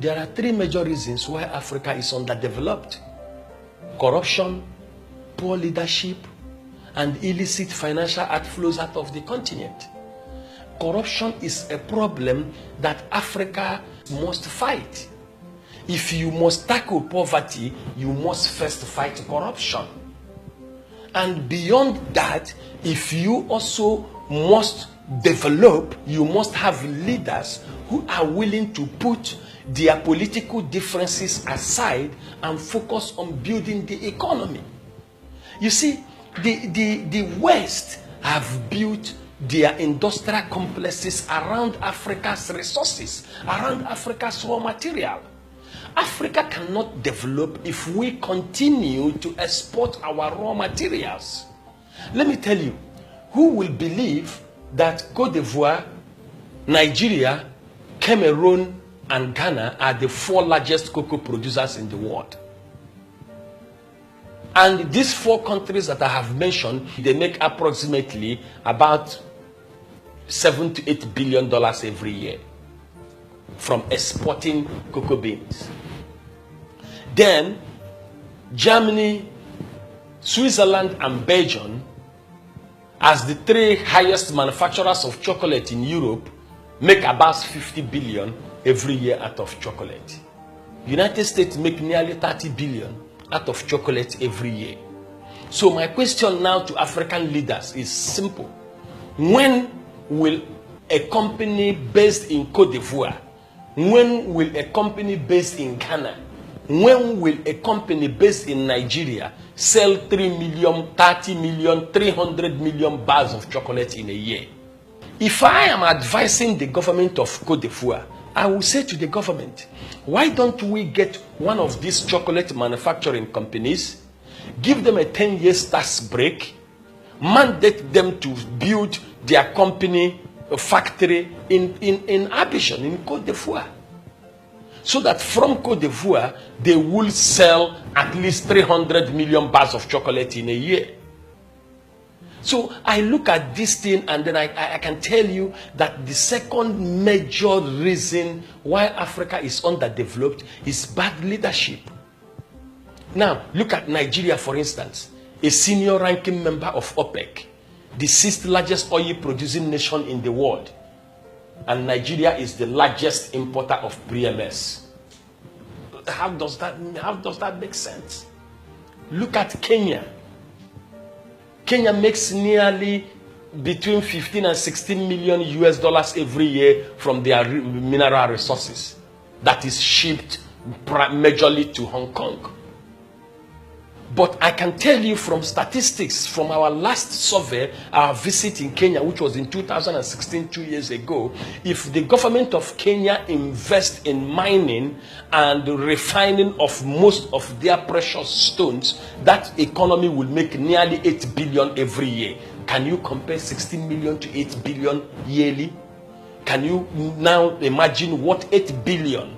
There are three major reasons why Africa is underdeveloped: corruption, poor leadership, and illicit financial outflows out of the continent. Corruption is a problem that Africa must fight. If you must tackle poverty, you must first fight corruption. And beyond that, if you also must develop, you must have leaders who are willing to put their political differences aside and focus on building the economy. You see, the West have built their industrial complexes around Africa's resources, around Africa's raw material. Africa cannot develop if we continue to export our raw materials. Let me tell you, who will believe that Cote d'Ivoire, Nigeria, Cameroon, and Ghana are the 4 largest cocoa producers in the world? And these 4 countries that I have mentioned, they make approximately about $7 to $8 billion every year from exporting cocoa beans. Then Germany, Switzerland, and Belgium, as the 3 highest manufacturers of chocolate in Europe, make about 50 billion every year out of chocolate. United States make nearly 30 billion out of chocolate every year. So my question now to African leaders is simple. When will a company based in Cote d'Ivoire, when will a company based in Ghana, when will a company based in Nigeria sell 3 million, 30 million, 300 million bars of chocolate in a year? If I am advising the government of Cote d'Ivoire, I will say to the government, why don't we get one of these chocolate manufacturing companies, give them a 10-year tax break, mandate them to build their company, a factory in Abidjan, in Cote d'Ivoire, so that from Cote d'Ivoire, they will sell at least 300 million bars of chocolate in a year. So I look at this thing and then I can tell you that the second major reason why Africa is underdeveloped is bad leadership. Now, look at Nigeria, for instance, a senior ranking member of OPEC, the 6th largest oil producing nation in the world. And Nigeria is the largest importer of pre-MS. How does that make sense? Look at Kenya. Kenya makes nearly between 15 and 16 million US dollars every year from their mineral resources that is shipped majorly to Hong Kong. But I can tell you from statistics from our last survey, our visit in Kenya, which was in 2016, 2 years ago, if the government of Kenya invests in mining and refining of most of their precious stones, that economy will make nearly 8 billion every year. Can you compare 16 million to 8 billion yearly? Can you now imagine what $8 billion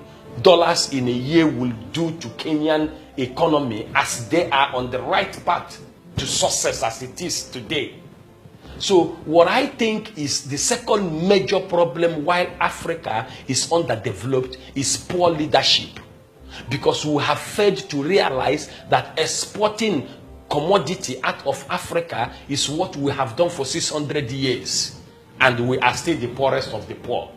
in a year will do to Kenyan economy as they are on the right path to success as it is today? So what I think is the second major problem why Africa is underdeveloped is poor leadership, because we have failed to realize that exporting commodity out of Africa is what we have done for 600 years, and we are still the poorest of the poor.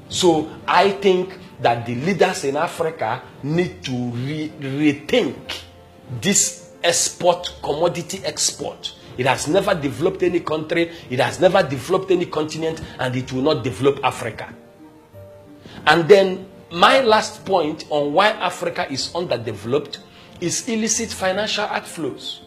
So I think that the leaders in Africa need to rethink this commodity export. It has never developed any country, it has never developed any continent, and it will not develop Africa. And then my last point on why Africa is underdeveloped is illicit financial outflows.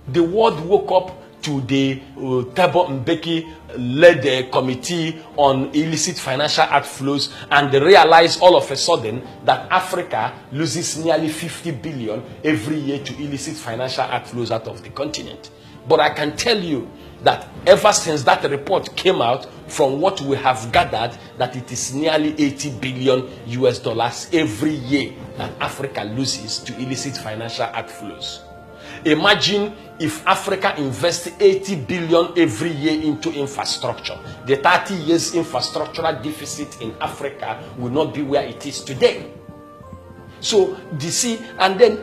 The world woke up to the Thabo Mbeki-led committee on illicit financial outflows, and they realized all of a sudden that Africa loses nearly 50 billion every year to illicit financial outflows out of the continent. But I can tell you that ever since that report came out, from what we have gathered, that it is nearly 80 billion US dollars every year that Africa loses to illicit financial outflows. Imagine if Africa invests 80 billion every year into infrastructure. The 30 years infrastructural deficit in Africa will not be where it is today. So, you see, and then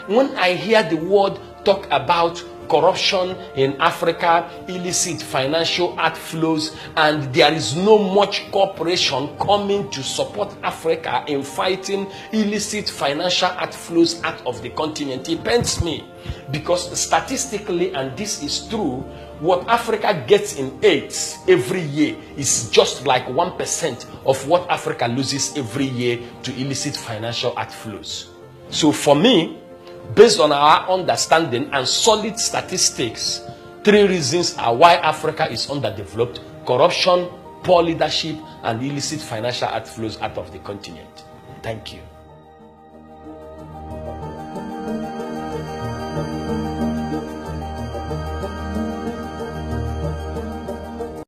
when I hear the word talk about corruption in Africa, illicit financial outflows, and there is no much cooperation coming to support Africa in fighting illicit financial outflows out of the continent, it pains me, because statistically, and this is true, what Africa gets in AIDS every year is just like 1% of what Africa loses every year to illicit financial outflows. So for me, based on our understanding and solid statistics, 3 reasons are why Africa is underdeveloped: corruption, poor leadership, and illicit financial outflows out of the continent. Thank you.